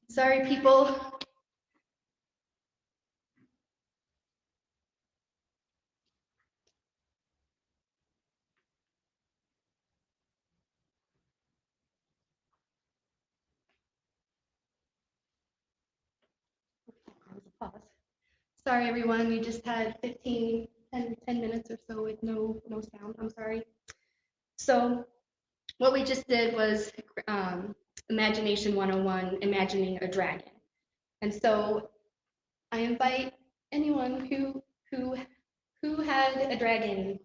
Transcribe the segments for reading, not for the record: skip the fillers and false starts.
Sorry, people. Pause. Sorry, everyone. We just had 10 minutes or so with no sound. I'm sorry. So what we just did was Imagination 101, imagining a dragon. And so I invite anyone who had a dragon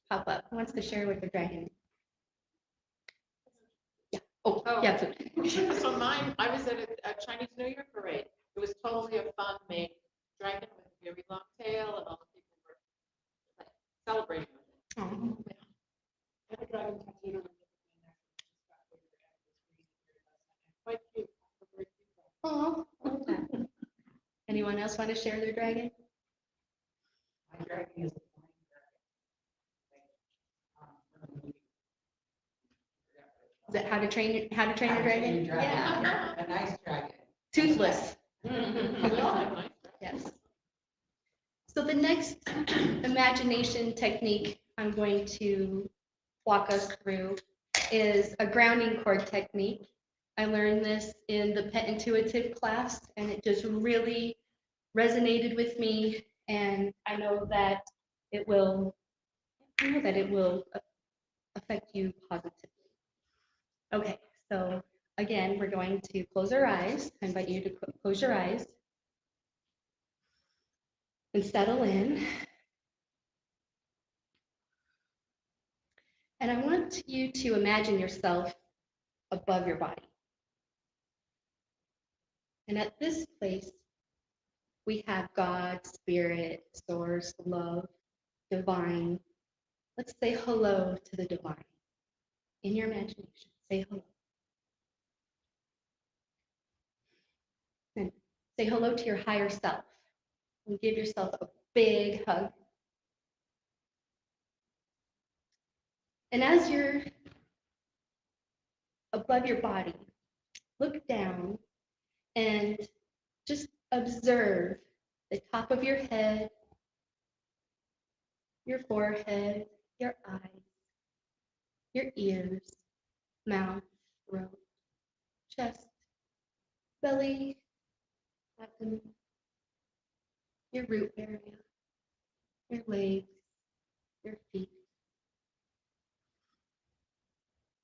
pop up, who wants to share with the dragon. Yeah. Oh, yeah, food. So mine, I was at a Chinese New Year parade. It was totally a fun made dragon with a very long tail, and all the people were like celebrating with it. Oh, I have a dragon tattooed on my quite cute. Very cute. oh, anyone else want to share their dragon? My dragon is a flying dragon. Is that How to Train Your Dragon? Yeah. A nice dragon. Toothless. We all have nice dragons. Yes. So the next imagination technique I'm going to walk us through is a grounding cord technique. I learned this in the Pet Intuitive class, and it just really resonated with me, and I know that it will affect you positively. Okay, so again, we're going to close our eyes. I invite you to close your eyes and settle in. And I want you to imagine yourself above your body. And at this place, we have God, Spirit, Source, Love, Divine. Let's say hello to the divine. In your imagination, say hello. And say hello to your higher self. And give yourself a big hug. And as you're above your body, look down and just observe the top of your head, your forehead, your eyes, your ears, mouth, throat, chest, belly, abdomen, your root area, your legs, your feet.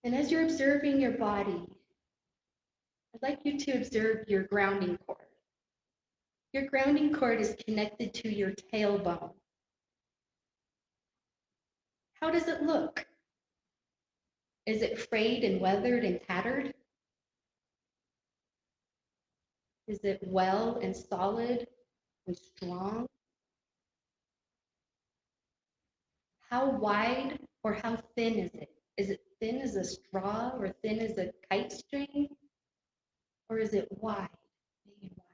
And as you're observing your body, I'd like you to observe your grounding cord. Your grounding cord is connected to your tailbone. How does it look? Is it frayed and weathered and tattered? Is it well and solid and strong? How wide or how thin is it? Is it thin as a straw or thin as a kite string? Or is it wide, big and wide?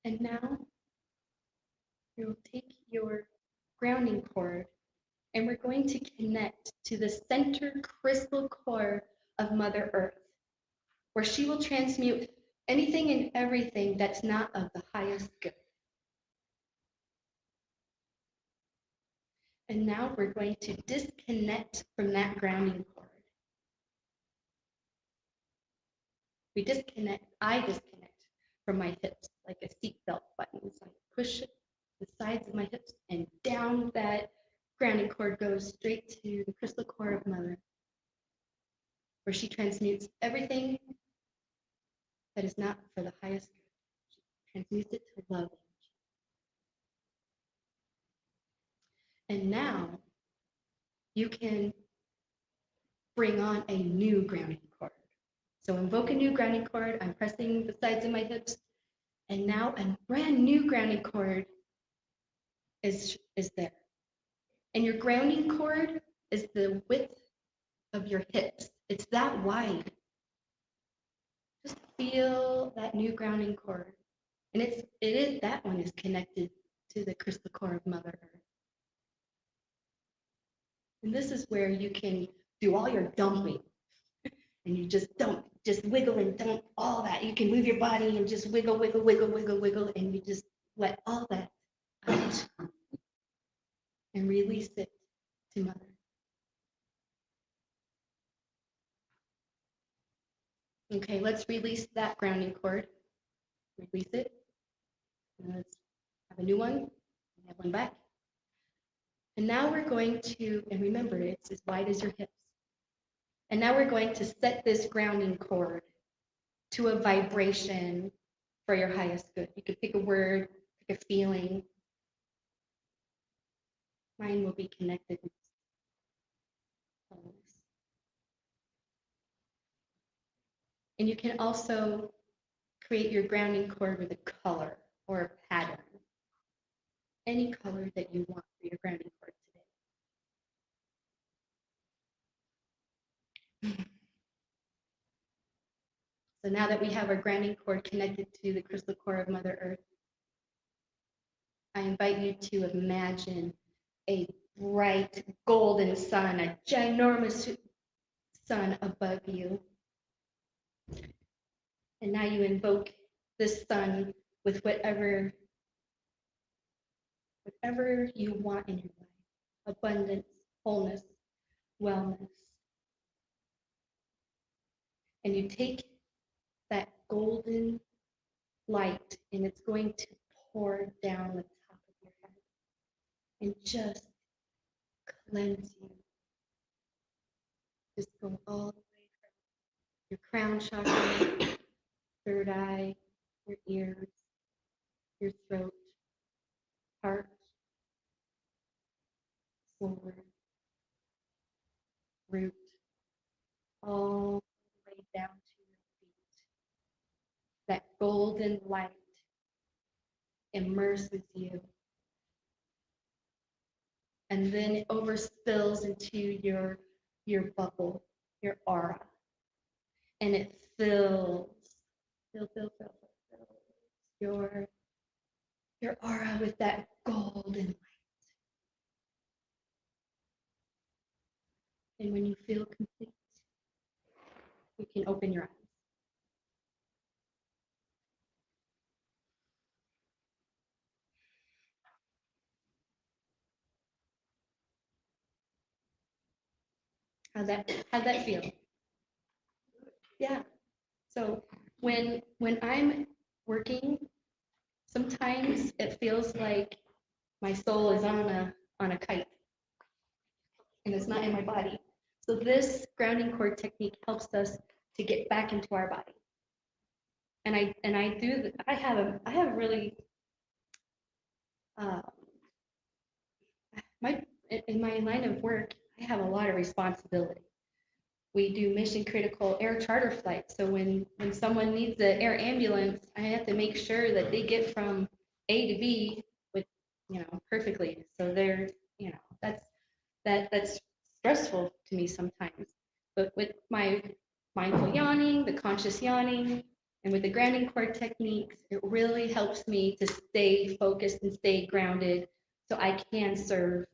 And now you'll take your grounding cord and we're going to connect to the center crystal core of Mother Earth, where she will transmute anything and everything that's not of the highest good. And now we're going to disconnect from that grounding cord. I disconnect from my hips like a seatbelt button. So I push the sides of my hips and down that grounding cord goes straight to the crystal core of Mother, where she transmutes everything that is not for the highest good. She transmutes it to love. And now you can bring on a new grounding cord. So invoke a new grounding cord. I'm pressing the sides of my hips. And now a brand new grounding cord is there. And your grounding cord is the width of your hips. It's that wide. Just feel that new grounding cord. And that one is connected to the crystal core of Mother Earth. And this is where you can do all your dumping. And you just dump, just wiggle and dump all that. You can move your body and just wiggle, wiggle, wiggle, wiggle, wiggle, and you just let all that out and release it to Mother. Okay, let's release that grounding cord. Release it. And let's have a new one. Have one back. And now we're going to, and remember, it's as wide as your hips. And now we're going to set this grounding cord to a vibration for your highest good. You could pick a word, pick a feeling. Mine will be connected. And you can also create your grounding cord with a color or a pattern. Any color that you want for your grounding cord today. So now that we have our grounding cord connected to the crystal core of Mother Earth, I invite you to imagine a bright golden sun, a ginormous sun above you. And now you invoke this sun with whatever you want in your life. Abundance, wholeness, wellness. And you take that golden light and it's going to pour down the top of your head and just cleanse you. Just go all the way from your crown chakra, third eye, your ears, your throat, heart, floor, root, all the way down to your feet. That golden light immerses you. And then it overspills into your bubble, your aura. And it fills your aura with that golden light. And when you feel complete, you can open your eyes. How'd that feel? Yeah. So when I'm working, sometimes it feels like my soul is on a kite and it's not in my body. So this grounding cord technique helps us to get back into our body. And I have really in my line of work, I have a lot of responsibility. We do mission critical air charter flights. So when someone needs an air ambulance, I have to make sure that they get from A to B with, perfectly. So they're, that's stressful to me sometimes. But with my mindful yawning, the conscious yawning, and with the grounding cord techniques, it really helps me to stay focused and stay grounded so I can serve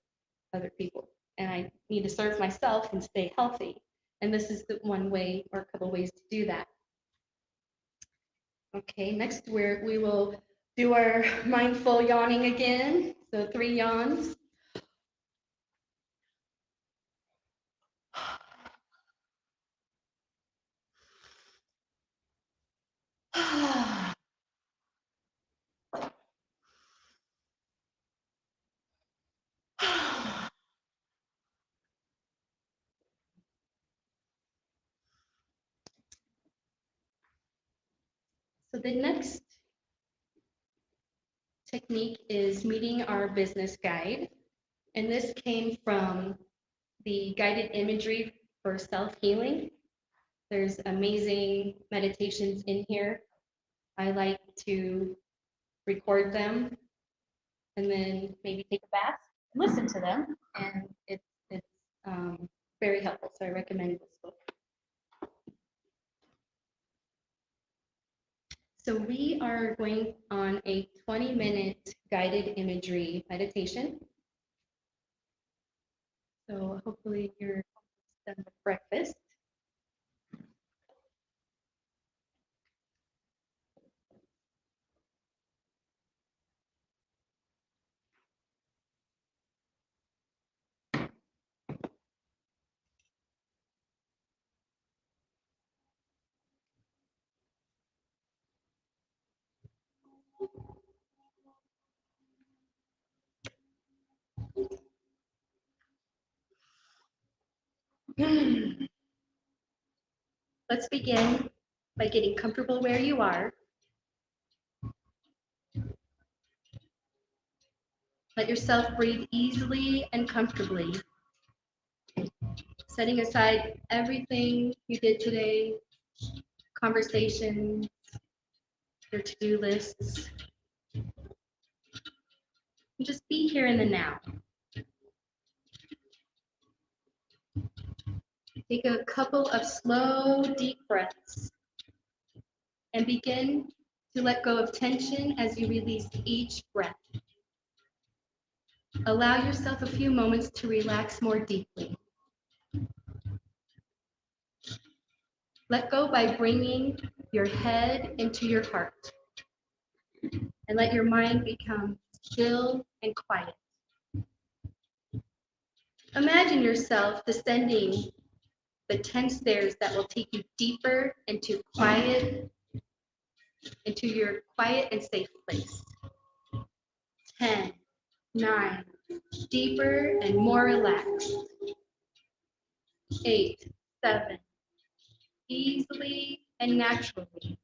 other people. And I need to serve myself and stay healthy. And this is the one way or a couple ways to do that. Okay, next we will do our mindful yawning again. So 3 yawns. So the next technique is meeting our business guide. And this came from the guided imagery for self-healing. There's amazing meditations in here. I like to record them and then maybe take a bath and listen to them. And it's very helpful. So I recommend this book. So we are going on a 20-minute guided imagery meditation. So hopefully you're done with breakfast. Let's begin by getting comfortable where you are. Let yourself breathe easily and comfortably, setting aside everything you did today, conversations, your to-do lists. And just be here in the now. Take a couple of slow, deep breaths and begin to let go of tension as you release each breath. Allow yourself a few moments to relax more deeply. Let go by bringing your head into your heart and let your mind become still and quiet. Imagine yourself descending the 10 stairs that will take you deeper into your quiet and safe place. 10, 9, deeper and more relaxed. 8, 7, easily and naturally.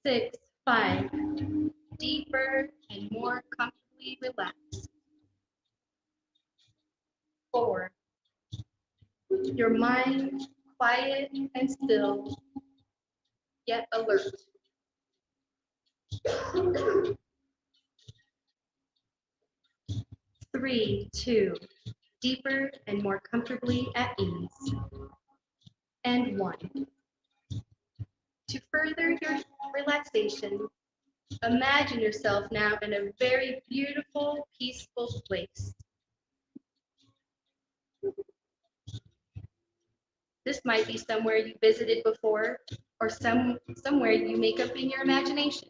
6, 5, deeper and more comfortably relaxed. 4, your mind quiet and still, yet alert. 3, 2, deeper and more comfortably at ease. And 1. To further your relaxation, imagine yourself now in a very beautiful, peaceful place. This might be somewhere you visited before or somewhere you make up in your imagination.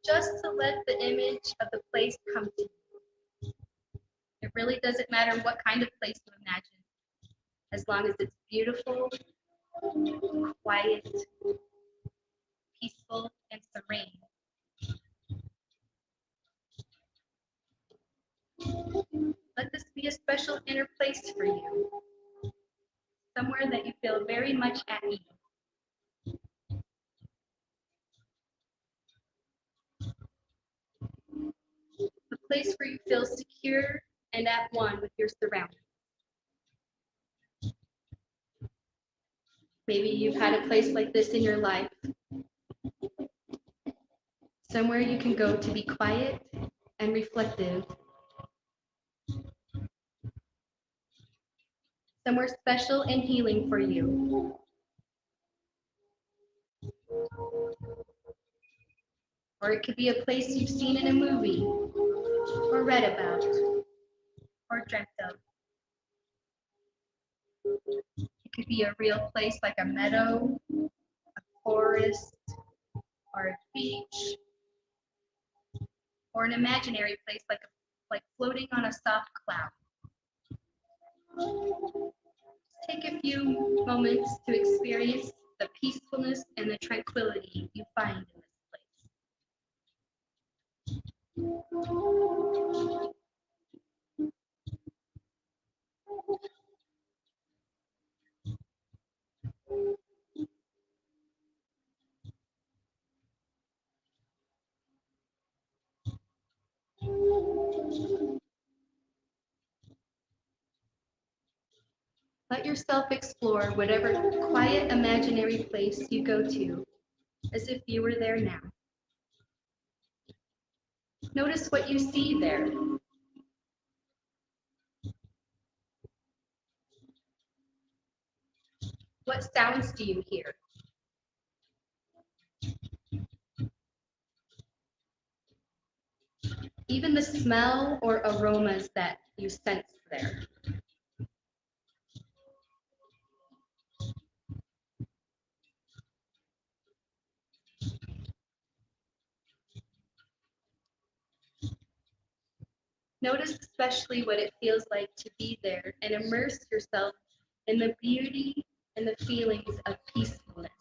Just to let the image of the place come to you. It really doesn't matter what kind of place you imagine, as long as it's beautiful, quiet, peaceful, and serene. Let this be a special inner place for you, somewhere that you feel very much at ease. A place where you feel secure and at one with your surroundings. Maybe you've had a place like this in your life, somewhere you can go to be quiet and reflective, somewhere special and healing for you. Or it could be a place you've seen in a movie, or read about, or dreamt of. It could be a real place like a meadow, a forest, or a beach, or an imaginary place like floating on a soft cloud. Take a few moments to experience the peacefulness and the tranquility you find in this place. Let yourself explore whatever quiet imaginary place you go to, as if you were there now. Notice what you see there. What sounds do you hear? Even the smell or aromas that you sense there. Notice especially what it feels like to be there and immerse yourself in the beauty and the feelings of peacefulness,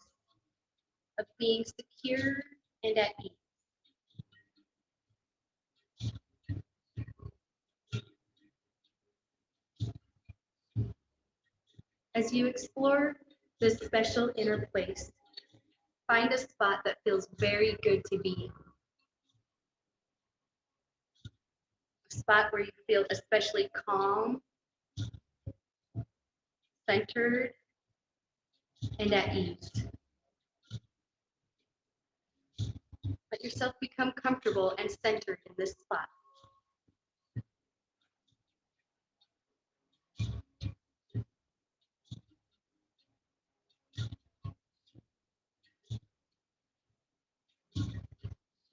of being secure and at ease. As you explore this special inner place, find a spot that feels very good to be. A spot where you feel especially calm, centered, and at ease. Let yourself become comfortable and centered in this spot.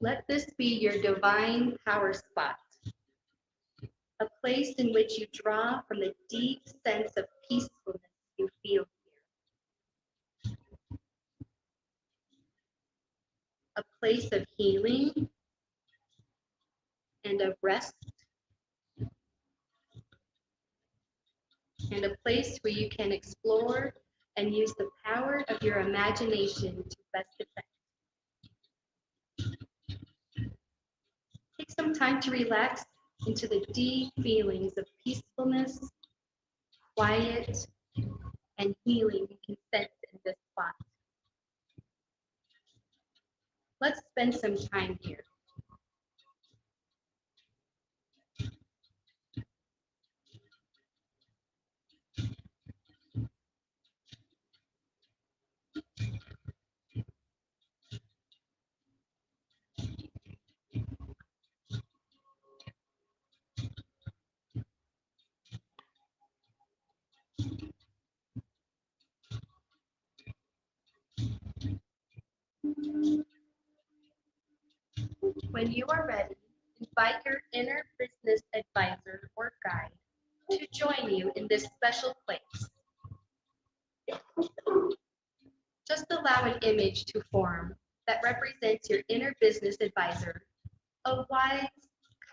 Let this be your divine power spot, a place in which you draw from the deep sense of peacefulness you feel here. A place of healing and of rest, and a place where you can explore and use the power of your imagination to best effect. Take some time to relax into the deep feelings of peacefulness, quiet, and healing you can sense in this spot. Let's spend some time here. When you are ready, invite your inner business advisor or guide to join you in this special place. Just allow an image to form that represents your inner business advisor, a wise,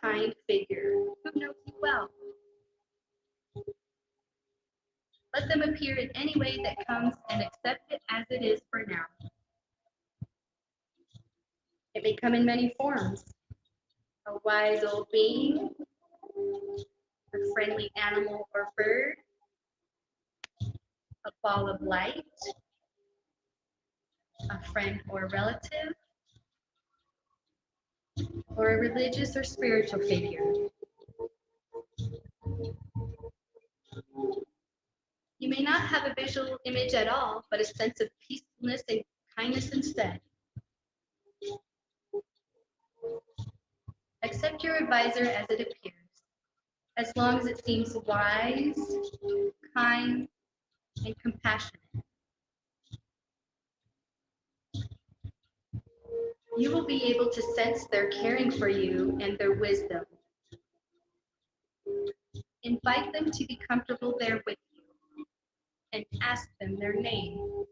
kind figure who knows you well. Let them appear in any way that comes and accept it as it is for now. It may come in many forms. A wise old being, a friendly animal or bird, a ball of light, a friend or relative, or a religious or spiritual figure. You may not have a visual image at all, but a sense of peacefulness and kindness instead. Accept your advisor as it appears, as long as it seems wise, kind, and compassionate. You will be able to sense their caring for you and their wisdom. Invite them to be comfortable there with you and ask them their name.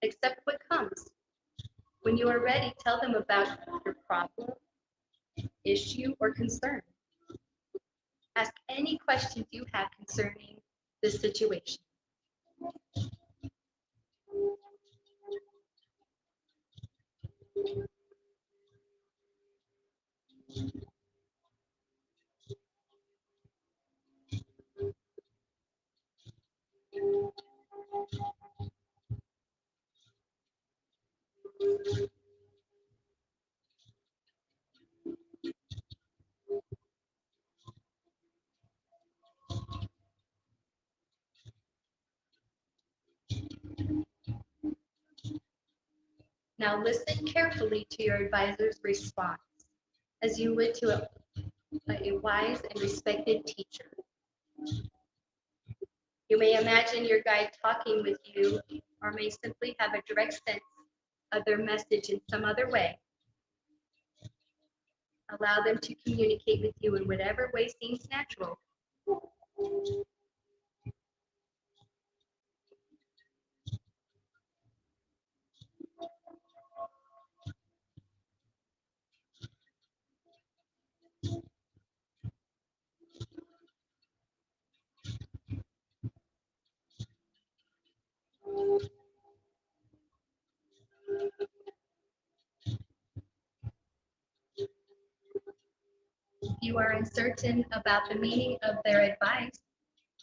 Accept what comes. When you are ready, tell them about your problem, issue, or concern. Ask any questions you have concerning this situation. Now listen carefully to your advisor's response, as you would to a wise and respected teacher. You may imagine your guide talking with you, or may simply have a direct sense of their message in some other way. Allow them to communicate with you in whatever way seems natural. If you are uncertain about the meaning of their advice,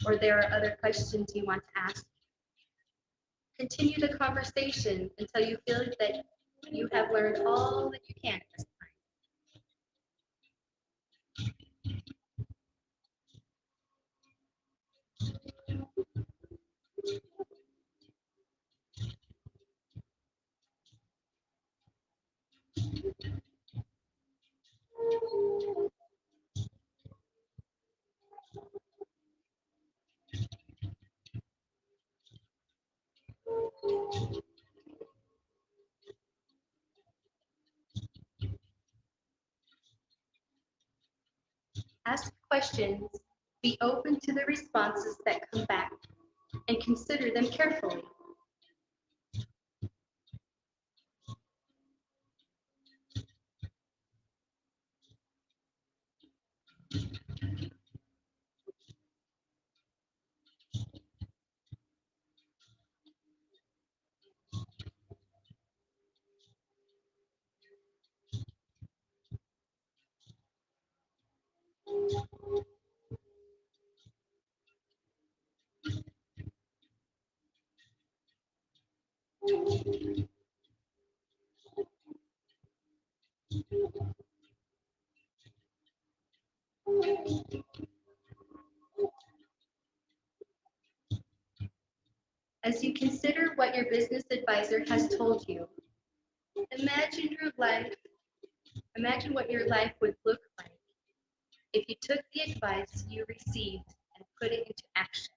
or there are other questions you want to ask, continue the conversation until you feel that you have learned all that you can at this time. Ask questions, be open to the responses that come back, and consider them carefully. As you consider what your business advisor has told you, imagine what your life would look like if you took the advice you received and put it into action.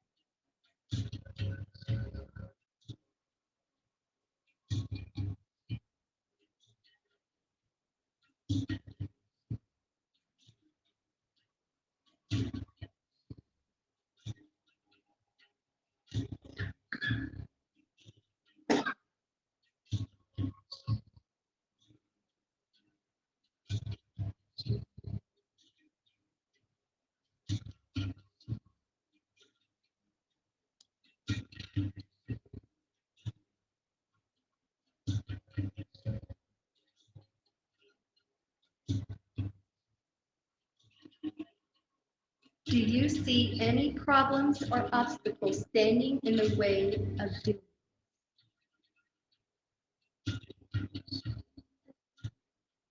Do you see any problems or obstacles standing in the way of doing?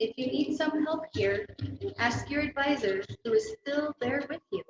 If you need some help here, ask your advisor who is still there with you.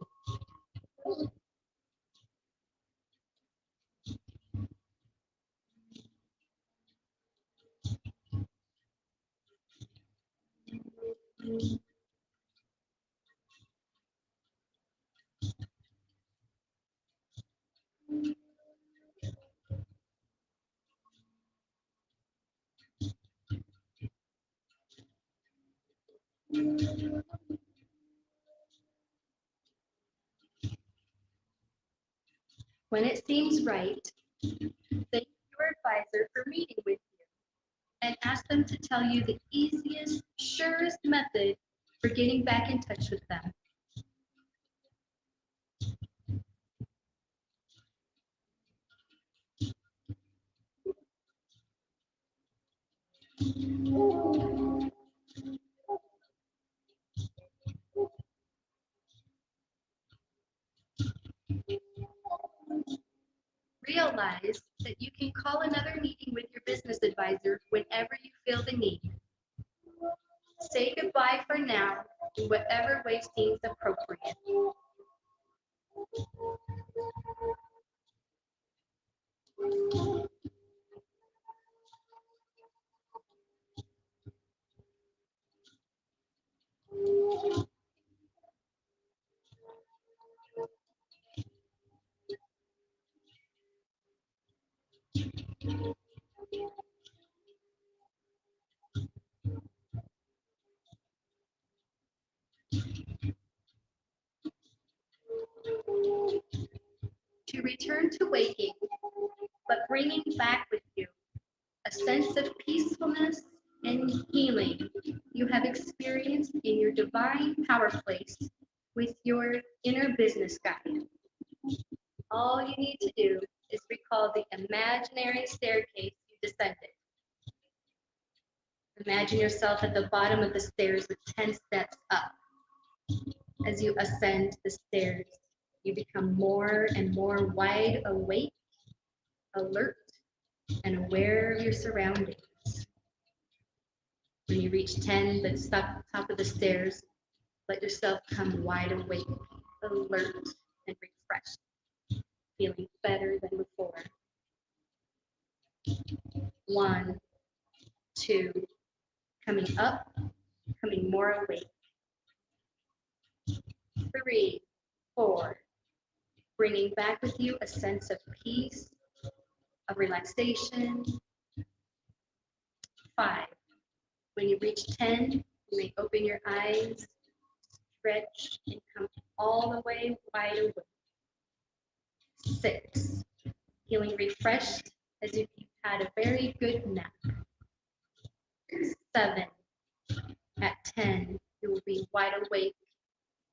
When it seems right, thank your advisor for meeting with you and ask them to tell you the easiest, surest method for getting back in touch with them. Realize that you can call another meeting with your business advisor whenever you feel the need. Say goodbye for now in whatever way seems appropriate. return to waking, but bringing back with you a sense of peacefulness and healing you have experienced in your divine power place with your inner business guide. All you need to do is recall the imaginary staircase you descended. Imagine yourself at the bottom of the stairs with 10 steps up. As you ascend the stairs, you become more and more wide awake, alert, and aware of your surroundings. When you reach 10, the top of the stairs, let yourself come wide awake, alert, and refreshed, feeling better than before. 1, 2, coming up, coming more awake. 3, 4, bringing back with you a sense of peace, of relaxation. 5, when you reach 10, you may open your eyes, stretch, and come all the way wide awake. 6, feeling refreshed as if you've had a very good nap. 7, at 10, you will be wide awake,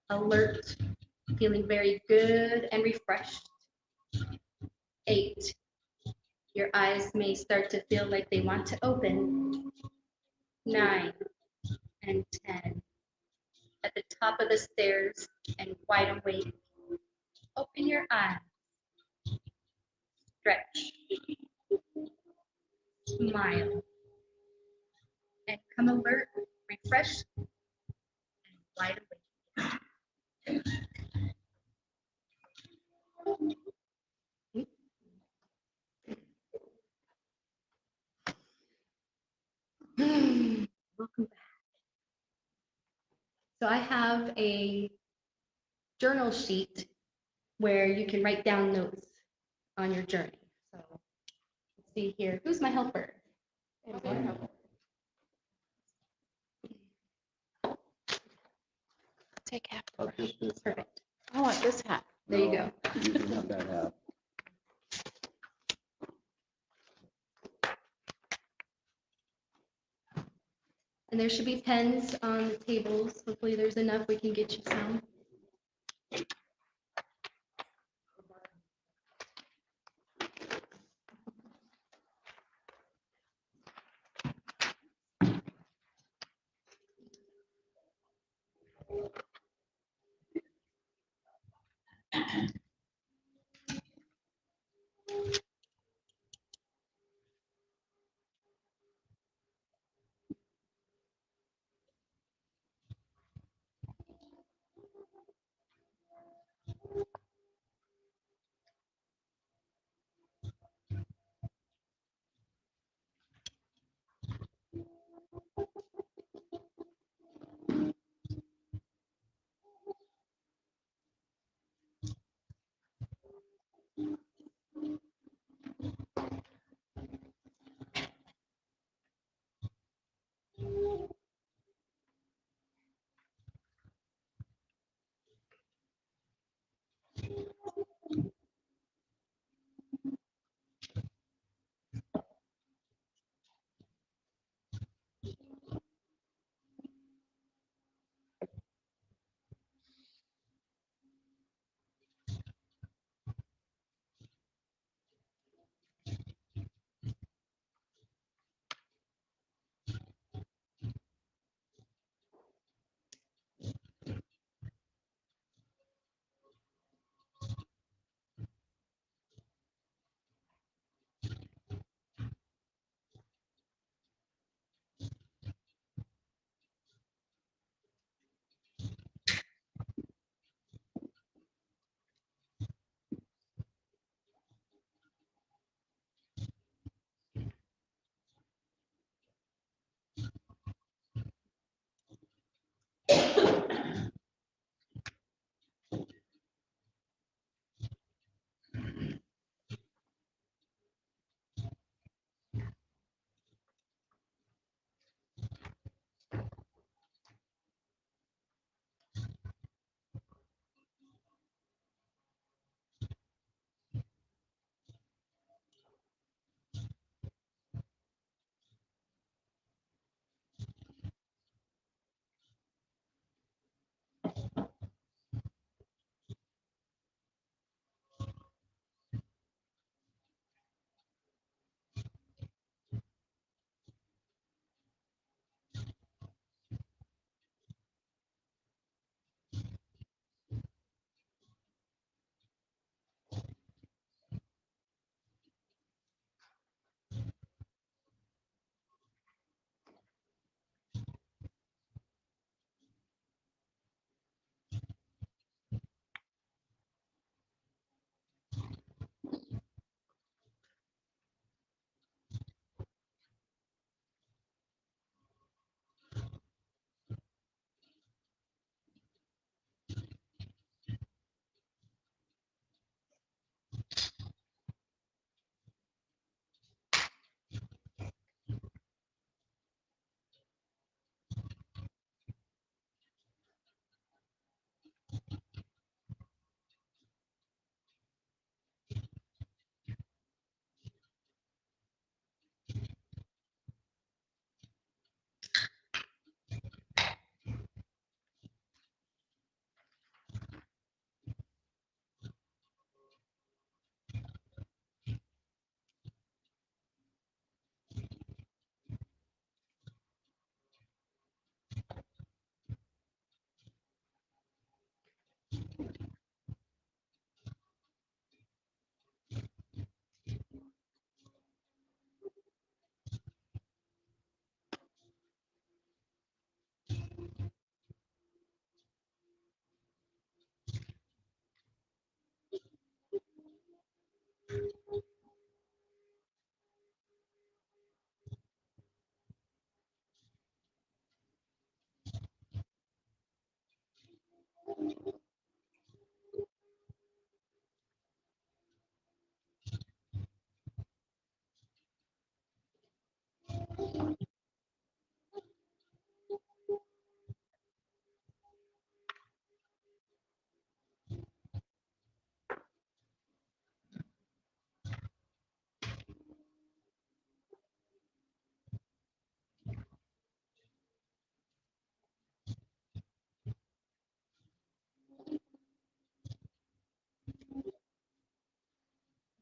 alert, feeling very good and refreshed. 8, your eyes may start to feel like they want to open. 9 and 10, at the top of the stairs and wide awake, open your eyes, stretch, smile, and come alert, refreshed, and wide awake. Welcome back. So I have a journal sheet where you can write down notes on your journey. So let's see here. Who's my helper? Take half. Perfect. I want this hat. There you go. You do not that hat. And there should be pens on the tables. Hopefully there's enough. We can get you some.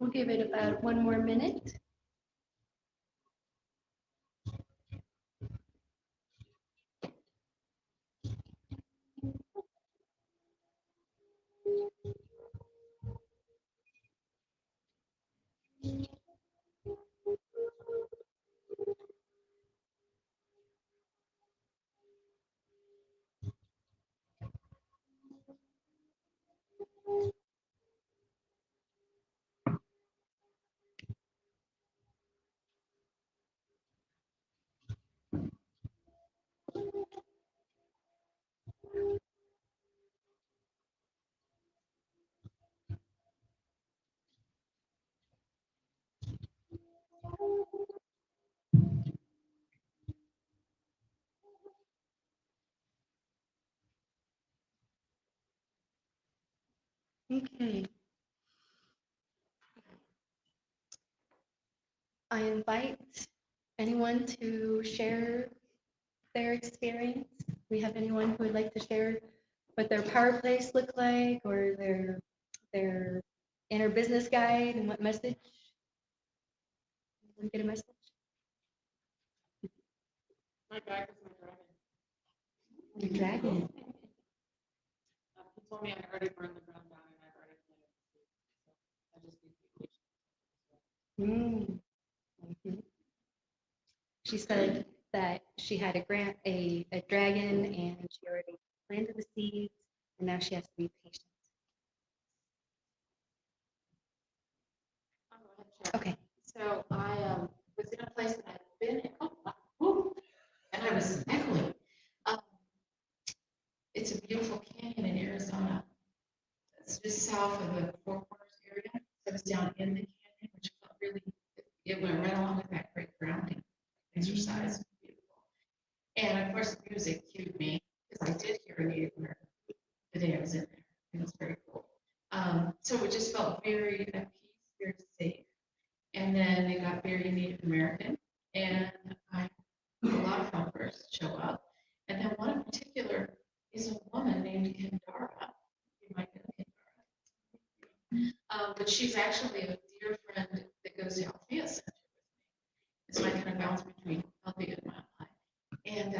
We'll give it about 1 more minute. Okay. I invite anyone to share their experience. We have anyone who would like to share what their power plays look like, or their inner business guide, and what message? Anyone get a message? My back is my dragon. The dragon. He told me I already burned the ground down and I've already planted the seed. So I just need to be patient. Mhm. She said that she had a dragon, and she already planted the seeds, and now she has to be patient. I'll go ahead and share. Okay. So I was in a place that I've been in. Oh, wow. Woo. And I was echoing. Um, it's a beautiful canyon in Arizona. It's just south of the Four Corners area. So I was down in the canyon, which felt really, it went right along with that great grounding exercise. Beautiful. And of course, the music cued me, because I did hear a Native American the day I was in there. It was very cool. So it just felt very at peace, very safe. And then it got very Native American, and I had a lot of helpers show up. And then one in particular is a woman named Kendara. You might know Kendara. But she's actually a dear friend that goes to Althea Center with me. So I kind of bounce between Althea and Mile. And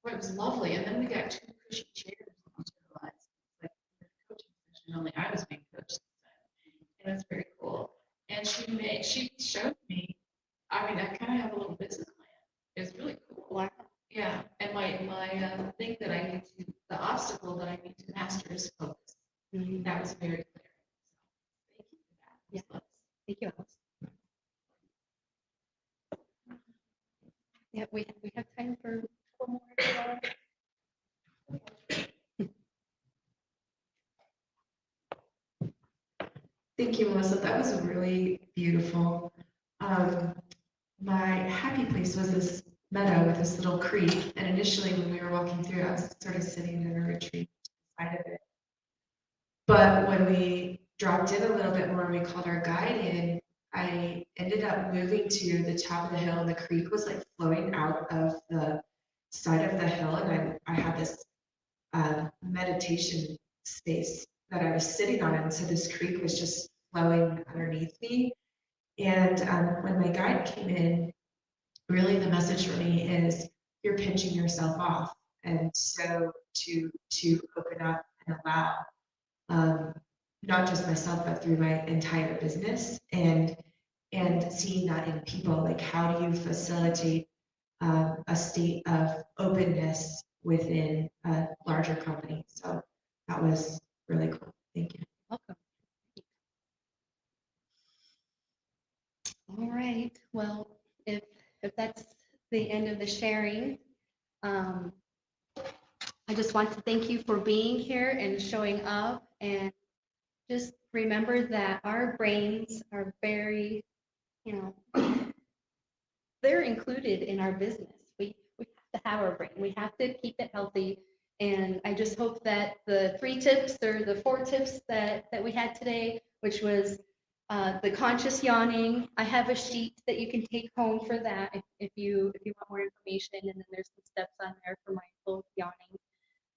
boy, it was lovely. And then we got two cushy chairs on the lights. Like a coaching session, only I was being coached this time. And it was very cool. And she showed me, I mean, I kind of have a little business plan. It's really cool. Wow. Yeah. And my thing that I need to, the obstacle that I need to master is focus. Mhm. That was very clear. So thank you for that. Yeah. Thank you, Alice. Yeah, we have time for a couple more. Thank you, Melissa. That was really beautiful. My happy place was this meadow with this little creek. And initially, when we were walking through, I was sort of sitting in a retreat side of it. But when we dropped in a little bit more and we called our guide in, I ended up moving to the top of the hill, and the creek was like flowing out of the side of the hill. And I had this meditation space that I was sitting on, and so this creek was just flowing underneath me. And when my guide came in, really the message for me is you're pinching yourself off, and so to open up and allow not just myself but through my entire business, and seeing that in people, like how do you facilitate a state of openness within a larger company. So that was really cool. Thank you. Welcome. All right. Well, if that's the end of the sharing, I just want to thank you for being here and showing up. And just remember that our brains are very, they're included in our business. We have to have our brain. We have to keep it healthy. And I just hope that the 3 tips or the 4 tips that we had today, which was the conscious yawning. I have a sheet that you can take home for that if you want more information. And then there's some steps on there for mindful yawning.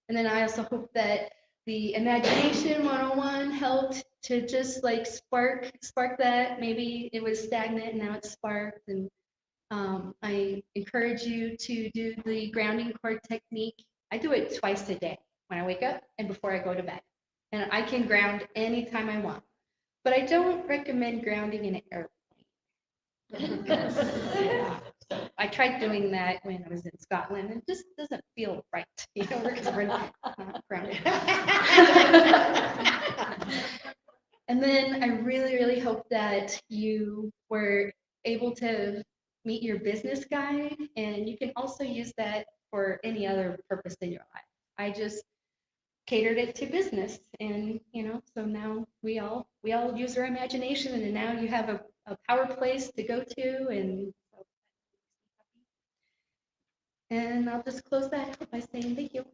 And then I also hope that the imagination 101 helped to just like spark that. Maybe it was stagnant and now it's sparked. And I encourage you to do the grounding cord technique. I do it twice a day, when I wake up and before I go to bed. And I can ground anytime I want. But I don't recommend grounding in an airplane. So I tried doing that when I was in Scotland. It just doesn't feel right, because we're not grounded. And then I really, really hope that you were able to meet your business guide, and you can also use that for any other purpose in your life. I just catered it to business, and so now we all use our imagination, and now you have a power place to go to, and I'll just close that by saying thank you.